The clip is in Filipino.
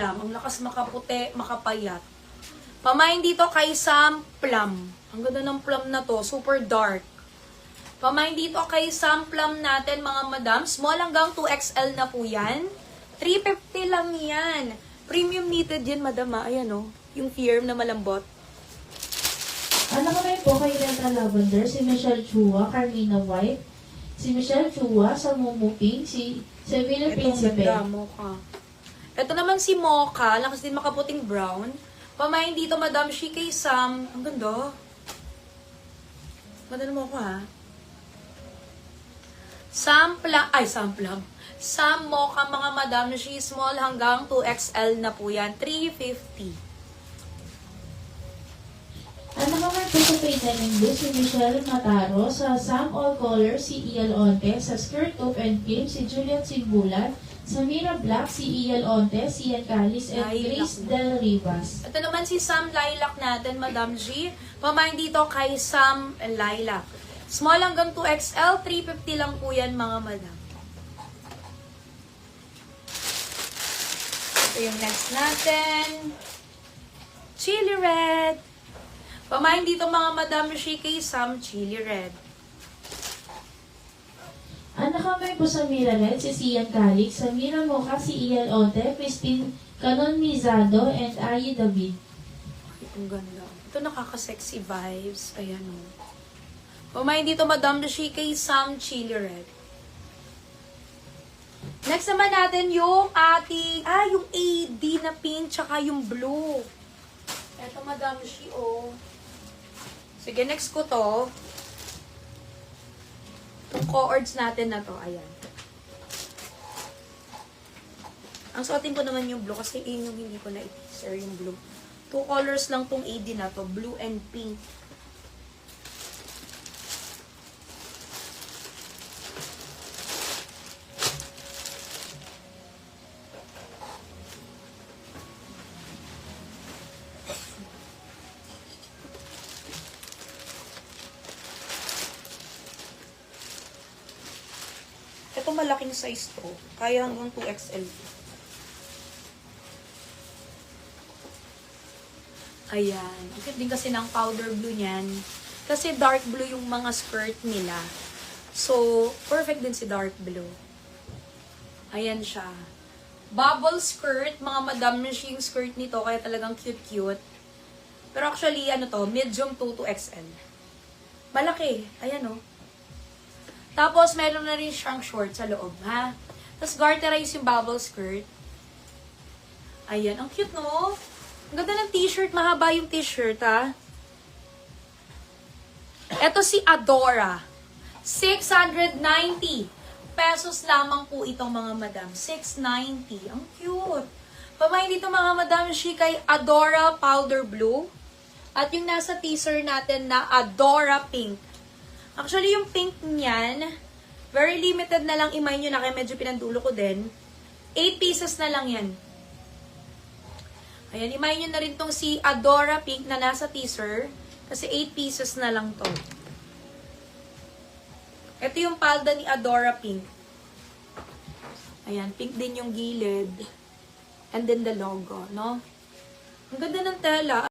lang. Ang lakas makaputi, makapayat. Pamain dito kay Sam Plum. Ang ganda ng plum na to. Super dark. Pamain dito kay Sam Plum natin, mga madam. Small hanggang 2XL na po yan. 350 lang yan. Premium knitted yan, madam. Ayan o. Yung firm na malambot. Ano kami po kay Renta Lavender, si Michelle Chua, Carmina White, si Michelle Chua, sa Mumuping, si Sevilla Principe. Itong Mocha. Ito naman si Mocha, lakas din makaputing brown. Pamain dito, Madam Shi kay Sam. Ang ganda. Ganda ng Mocha, ha? Sam Mocha, mga Madam Shi, small hanggang 2XL na po yan. 350. Ano naman po sa Paytaning Blue, si Michelle Mataro, sa Sam All Color, si Ial Onte, sa Skirt Top and Kim, si Juliet Simbulan, sa Mira Black, si Ial Onte, si Ian Calis, and Grace Del Rivas. Ito naman si Sam Lilac natin, Madam G. Pamain dito kay Sam Lilac. Small hanggang 2XL, 350 lang po yan, mga madam. Ito yung next natin. Chili Red. Pamain dito, mga Madam Shi kay Sam Chili Red. Ano kami po sa Mira Red, si Sian Calix, sa Mira Mocha, si Ian Onte, Christine Canonizado, and Ayi David. Ay, ang ganda. Ito nakaka-sexy vibes. Ayan o. Pamain dito, Madam Shi kay Sam Chili Red. Next naman natin yung ating, yung AD na pink, tsaka yung blue. Ito, Madam Shi, oh. Sige, next ko to. Itong co-ords natin na to. Ayan. Ang suotin ko naman yung blue kasi yun yung hindi ko na i-teaser yung blue. 2 colors lang tong AD na to. Blue and pink. Ito malaking size to. Kaya hanggang 2XL. Ayan. Ikot din kasi ng powder blue niyan. Kasi dark blue yung mga skirt nila. So, perfect din si dark blue. Ayan siya. Bubble skirt. Mga madam na siya yung skirt nito. Kaya talagang cute-cute. Pero actually, ano to, medium 2 to XL. Malaki. Ayan o. Tapos, meron na rin siyang short sa loob, ha? Tapos, garterize yung bubble skirt. Ayan. Ang cute, no? Ang ganda ng t-shirt. Mahaba yung t-shirt, ha? Ito si Adora. 690 pesos lamang po itong mga madam. 690. Ang cute. Pamain dito, mga madam, si kay Adora Powder Blue. At yung nasa teaser natin na Adora Pink. Actually, yung pink niyan, very limited na lang, imay nyo na, kaya medyo pinandulo ko din. 8 pieces na lang yan. Ayan, imay nyo na rin tong si Adora Pink na nasa teaser, kasi 8 pieces na lang to. Ito yung palda ni Adora Pink. Ayan, pink din yung gilid. And then the logo, no? Ang ganda ng tela.